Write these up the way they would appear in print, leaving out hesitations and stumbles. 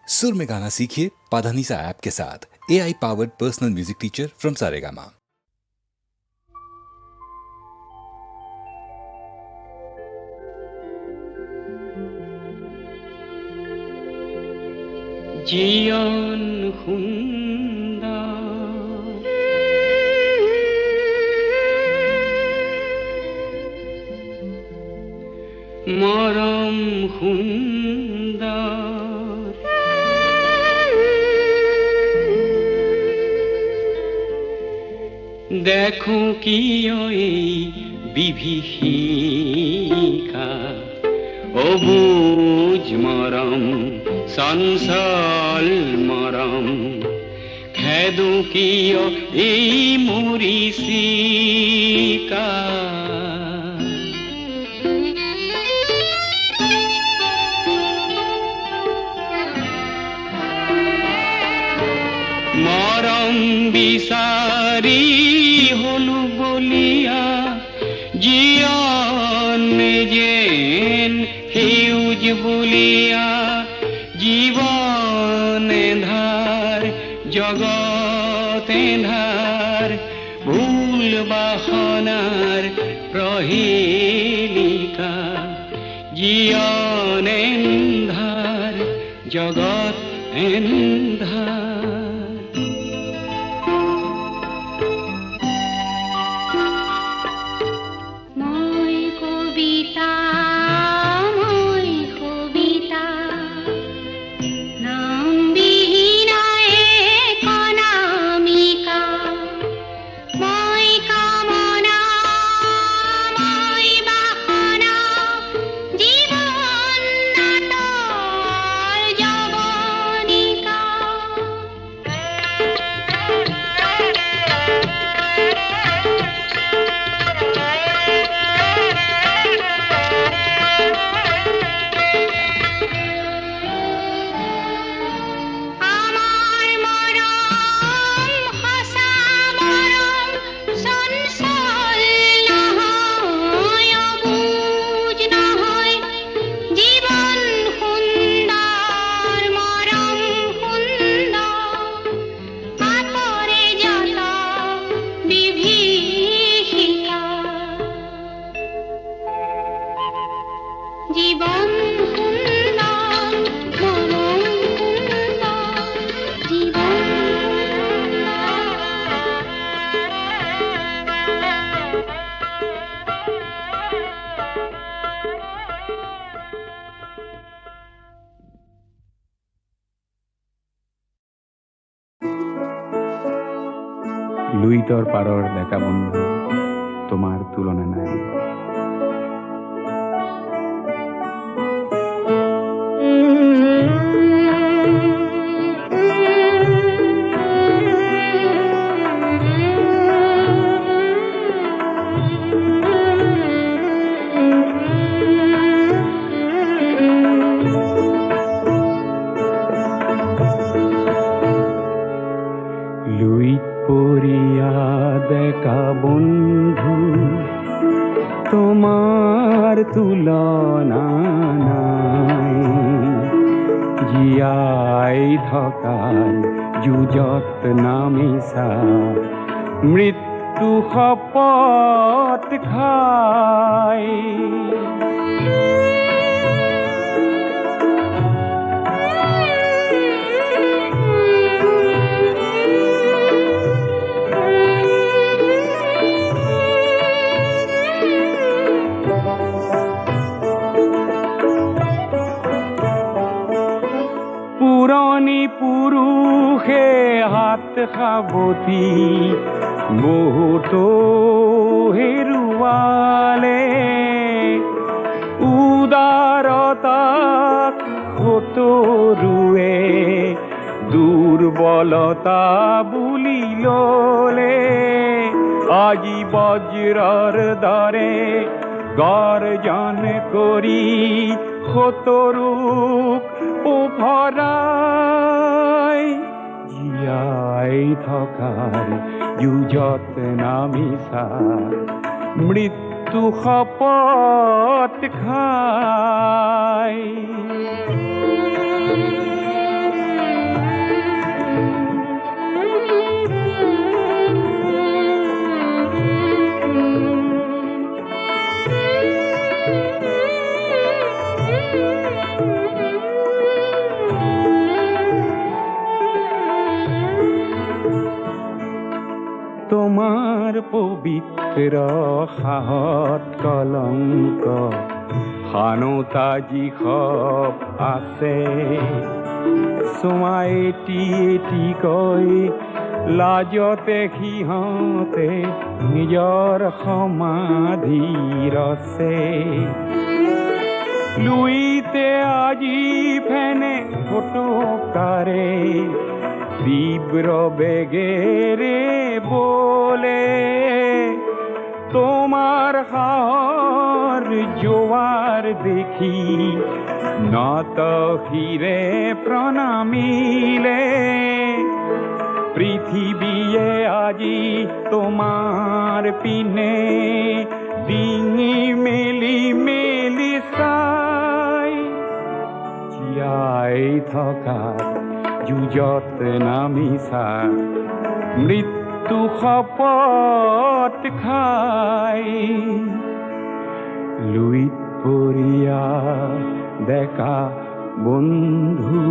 सुर में गाना सीखिए पाधानीसा ऐप के साथ। AI powered personal music teacher from Saregama. জীয়ন সুন্দর মরম সুন্দর দেখো কি এই বিভীষিকা অবুজ মরম চঞ্চল মরম খেদো কিয় এই মরিচিকা মরম বিচাৰি হলো বলিয়া জীয়ন যেন সেউজ বলিয়া জীবন ধার জগতে ধার ভুল বাসনার প্রহেলিকা জীবন ধার জগত ধার লুইতর পারর দেখা বন্ধু তোমার তুলনা নাই। দেখা বন্ধু তোমার তুলনা নাই। জীয়াই থকাৰ যুঁজত নামিছা মৃত্যু শপত খাই। পুৰণি পুৰুষে হাত সাৱটি বহুতো হেৰুৱালে। উদাৰতাক সতৰুৱে দুৰ্বলতা বুলি ল'লে। আজি বজ্ৰৰ দৰে গৰ্জন কৰি সতৰুক উভৰাই। জীয়াই থকাৰ যুঁজত নামিছা মৃত্যু শপত খাই। পবিত্র সাহত কলংক হানোতাজি খপ আছে চুমা এটি এটি কৈ লাজতে সিহঁতে নিজৰ সমাধি ৰচে লুইতে আজি ফেনে ফটোকারে তীব্র বেগেরে বলে তোমার হার জোয়ার দেখি নত হিরে প্রণামিলে পৃথিবীয়ে আজি তোমার পিনে ডিঙি মেলি মেলি চাই জীয়াই থকাৰ যুঁজত নামিছা মৃত্যু শপত খাই লুইত পৰিয়া ডেকা বন্ধু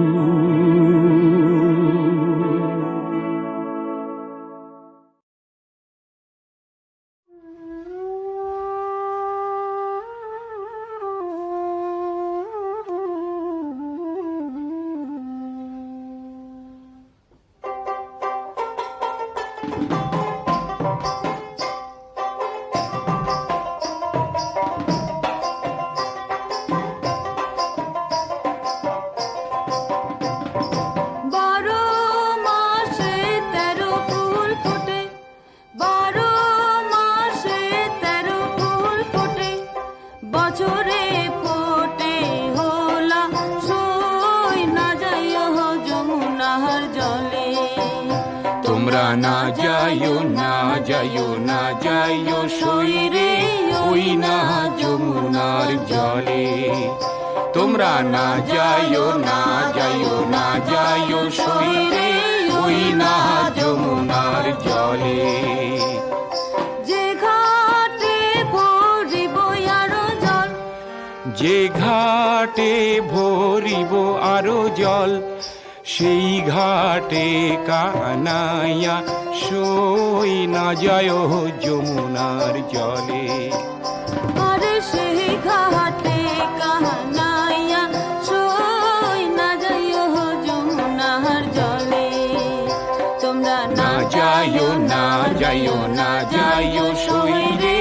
তোমরা না যাইও না যাইও না যাইও সইরে ওই না যমুনার জলে তোমরা না যাইও না যাইও না যাইও সইরে ওই না যমুনার জলে যে ঘাটে ভরিব আরো জল যে ঘাটে ভরিব আরো জল সেই ঘাটে কানাইয়া সই না যায় যমুনার জলে আরে সেই ঘাটে কানাইয়া সই না যায় যমুনার জলে তোমরা না যাইও না যাইও না যাইও সই রে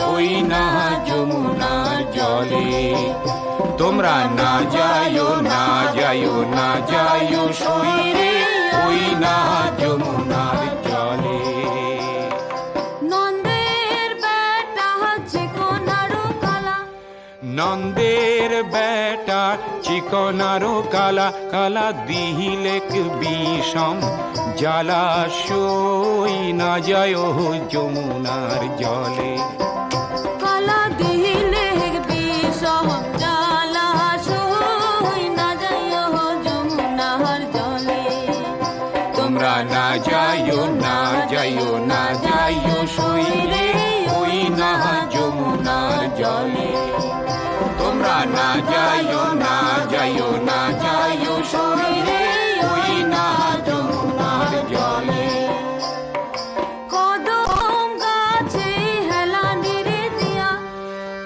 ওই না যমুনার জলে তোমরা না যাইও না যাইও না যাইও সই রে ওই না যমুনার জলে নন্দের বেটা চিকনারো কালা নন্দের বেটা চিকনারো কালা কালা দিহিলেক বিষম জ্বালা সই না যায় যমুনার জলে কালা দিলে বিষম জ্বালা সই না যায় যমুনার জলে তোমরা না যাইও না যাইও না যাইও সই রে ওই না যমুনার জলে তোমরা না যাইও না যাইও না যাইও সই রে ওই না যমুনার জলে কদম গাছে হেলানির দিয়া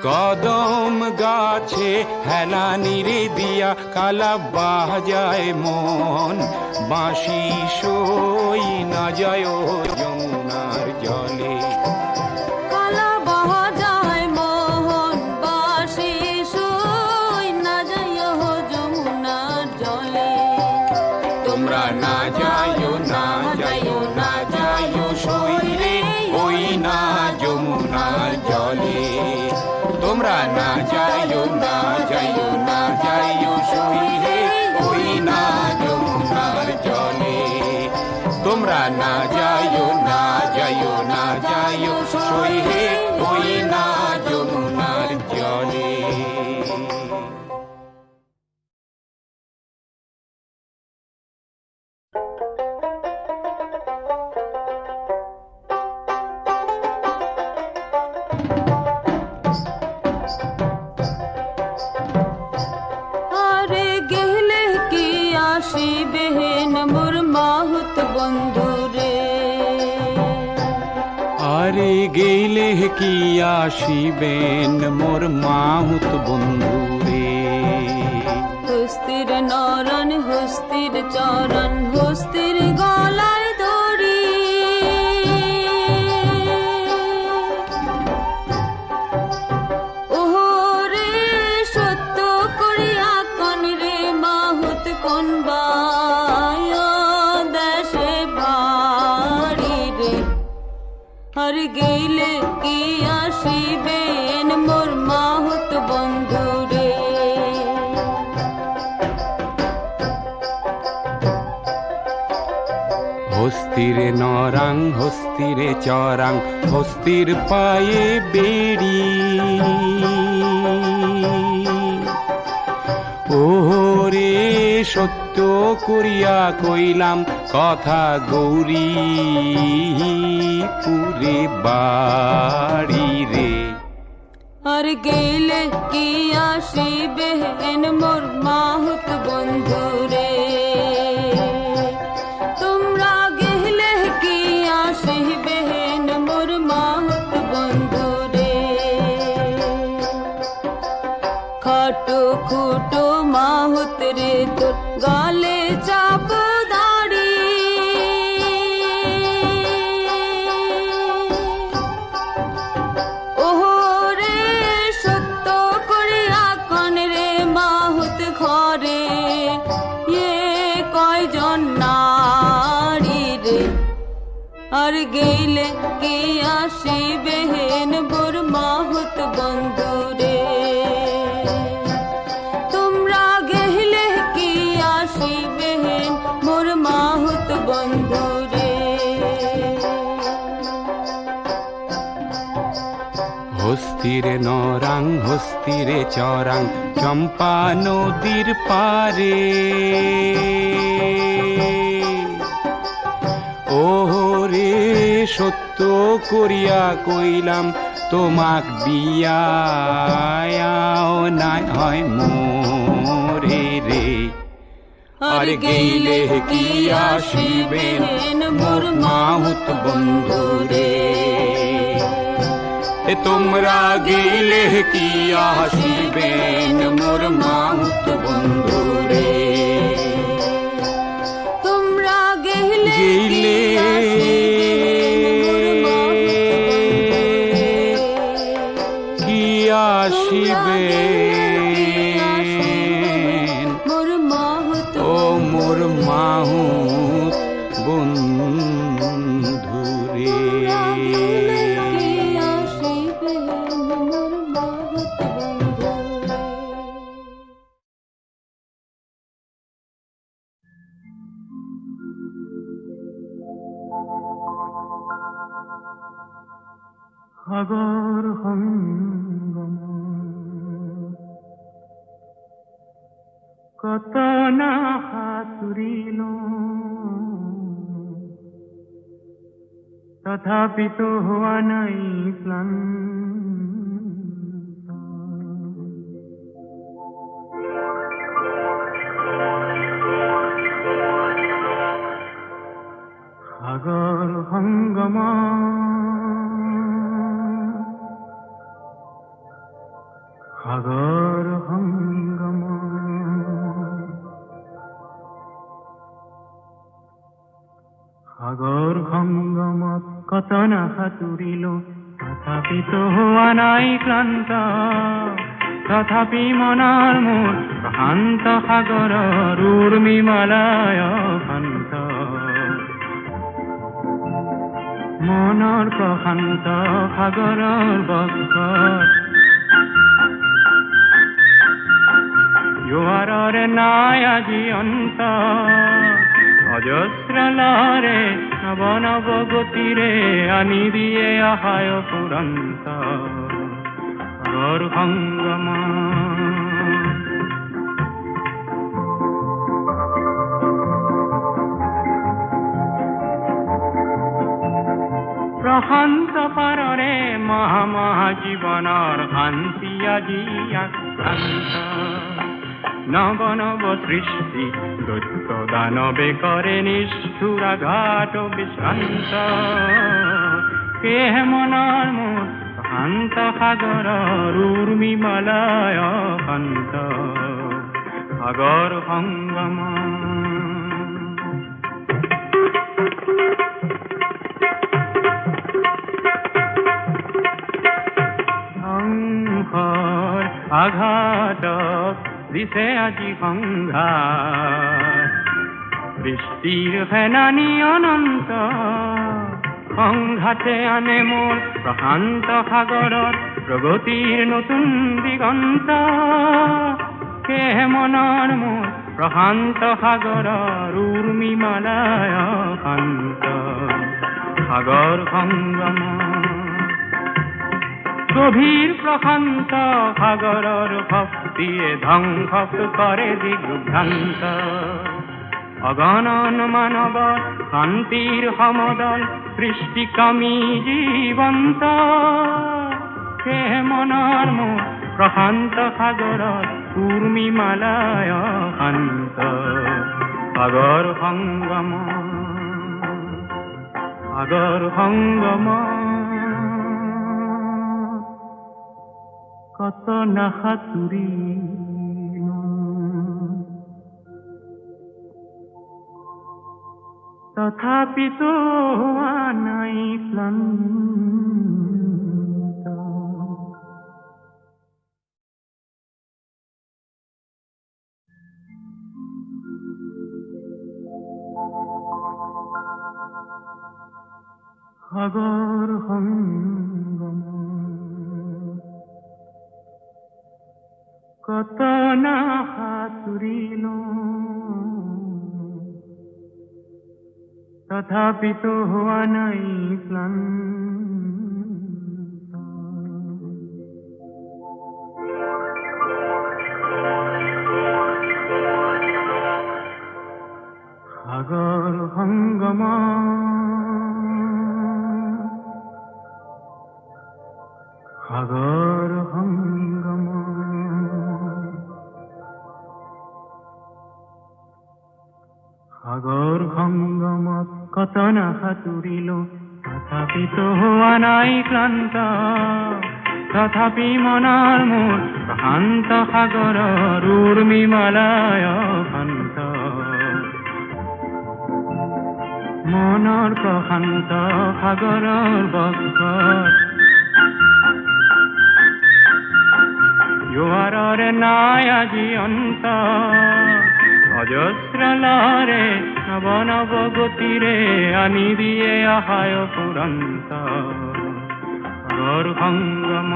কদম গাছে হেলানিরে দিয়া কালা বাজায় মন বাঁশি সই না যায় যমুনার জলে কালা বাজায় মোহন বাঁশি সই না যায় যমুনার জলে তোমরা না যাইও না যাইও না যাইও সই রে ওই না যমুনার জলে তোমরা না যাইও না যাইও না যাইও সই রে ওই না যমুনার জলে তোমরা না যাইও না যাইও না যাইও সই রে ওই না যমুনার জলে কি আসিবেন মোর মাহুত বন্ধুরে। হস্তির নরণ হস্তির চরণ হস্তির গলায় দড়ি, ওহরে সত্য করিয়া কন রে মাহুত কোন বায় দেশে বাড়ি রে। আর গেলে কি আসিবেন মোর মাহুত বন্ধু রে। হস্তিরে নরাং হস্তিরে চরাং হস্তির পায়ে বেড়ি, ওরে সত্য করিয়া কইলাম কথা গৌরী পুরে বাড়ি রে। আর গেলে কি আসিবেন মোর মাহুত বন্ধু রে। তোমরা গেলে কি আসিবেন মোর মাহুত বন্ধু রে। খাটো খুটো মাহুত রে তোর গালে চাপ দাড়ি, ওহরে সত্য করিয়া কন রে মাহুত ঘরে এ কয়জন নারী রে। আর গেলে কি আসিবেন মোর মাহুত বন্ধু রে। তোমরা গেলে কি আসিবেন মোর মাহুত বন্ধু রে। হস্তিরে নরাং হস্তিরে চরাং চম্পা নদীর পারে, ওরে সত্য করিয়া কইলাম তোমাক বিয়াও নাই হয় মোরে রে। আর গেলে কি আসিবেন মোর মাহুত বন্ধু রে। তোমরা গেলে কি আসিবেন মোর মাহুত বন্ধু রে। তোমরা গেলে কি আসিবেন মোর মাহুত ও মোর মাহুত বন্ধু রে। সাগর সঙ্গম কত না সাঁতুরিল, তথাপি তো হওয়া নাই ক্লান্ত। সাগর সঙ্গম সাগর সঙ্গম সাগর সঙ্গমত কত না সাঁতুৰিল, তথাপি তো হোৱা নাই ক্লান্ত। তথাপি মনৰ মোৰ প্ৰশান্ত সাগৰৰ উৰ্মিমালায় শান্ত। মনৰ প্ৰশান্ত সাগৰৰ বক্ষত জোৱাৰৰ নাই আজি অন্ত। অজস্র লহরে নব নব গতিরে আনি দিয়ে আহায় ফুরন্ত। সাগর সঙ্গম প্ৰশান্ত পাৰৰে মহা মহা জীৱনৰ শান্তি আজি আক্ৰান্ত। নব নব সৃষ্টি দৈত্য দানবে কৰে নিষ্ঠুৰাঘাত বিশ্ৰান্ত। কেহে মনৰ মোৰ প্ৰশান্ত সাগৰৰ উৰ্মি মালায় শান্ত সাগৰ সংগম সংঘৰ আঘাতক দিছে আজি সংঘাত বৃষ্টিৰ ফেনানি অনন্ত সংঘাতে আনে মোৰ প্ৰশান্ত সাগৰত প্ৰগতিৰ নতুন দিগন্ত সেয়ে মনৰ মোৰ প্ৰশান্ত সাগৰৰ উৰ্মি মালায় শান্ত সাগৰ সংগম গভীৰ প্ৰশান্ত সাগৰৰ ভক্তিয়ে ধ্বংস কৰে দিগ্ভ্ৰান্ত অগণন মানৱৰ শান্তিৰ সমদল সৃষ্টিকামী জীৱন্ত সেয়ে মনৰ মোৰ প্ৰশান্ত সাগৰত উৰ্মি মালায় শান্ত সাগৰ সংগম সাগৰ সংগম কত নাসাতুৰি তথাপিতো হোৱা নাই ক্লান্ত সাগৰ সংগম কত নাসাতুৰিলো তথাপিতো হোৱা নাই ক্লান্ত সাগৰ সংগম সাগৰ সংগম সাগৰ সংগমত কত নাসাতুৰিলো তথাপিতো হোৱা নাই ক্লান্ত তথাপি মনৰ মোৰ প্ৰশান্ত সাগৰৰ উৰ্মি মালায় শান্ত মনৰ প্ৰশান্ত সাগৰৰ বক্ষত জোৱাৰৰে নাই আজি অন্ত অজস্ৰ লহৰে নৱ নৱ গতিৰে আনি দিয়ে আহায় পুৰন্ত সাগৰ সংগম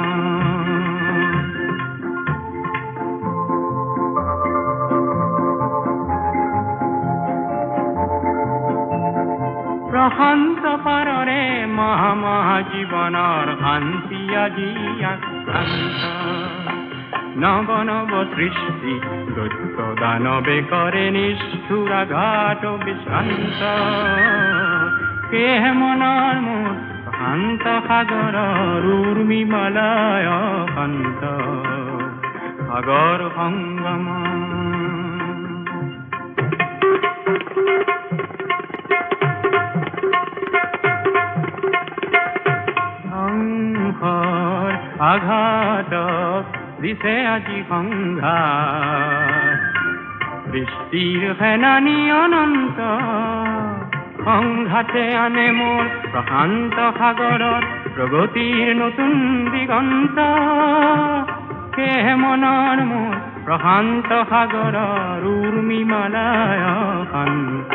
প্ৰশান্ত পাৰৰে মহা মহা জীৱনৰ শান্তি আজি আক্ৰান্ত নৱ নৱ সৃষ্টি দৈত্য দানৱে কৰে নিষ্ঠুৰ আঘাত বিশ্ৰান্ত সেয়ে মনৰ মোৰ শান্ত সাগৰৰ উৰ্মি মালায় শান্ত সাগৰ সংগম সংঘৰ আঘাতক দিছে আজি সংঘাত বৃষ্টিৰ ফেনানি অনন্ত সংঘাতে আনে মোৰ প্ৰশান্ত সাগৰত প্ৰগতিৰ নতুন দিগন্ত সেয়ে মনৰ মোৰ প্ৰশান্ত সাগৰৰ উৰ্মি মালায় শান্ত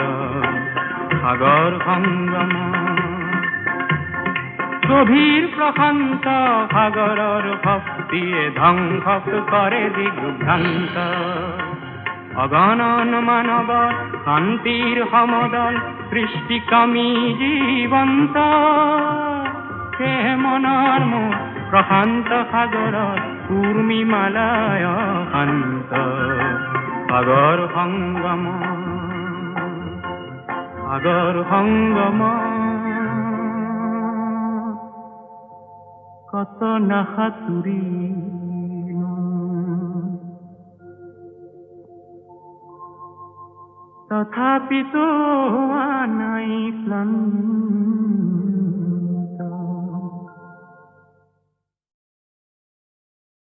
সাগৰ সংগম গভীৰ প্ৰশান্ত সাগৰৰ ভক্তিয়ে ধ্বংস কৰে দিগ্ভ্ৰান্ত অগণন মানৱৰ শান্তিৰ সমদল সৃষ্টিকামী জীৱন্ত সেয়ে মনৰ মোৰ প্ৰশান্ত সাগৰত উৰ্মি মালায় শান্ত সাগৰ সংগম সাগৰ সংগম কত নাসাতুৰিলো তথাপিতো হোৱা নাই ক্লান্ত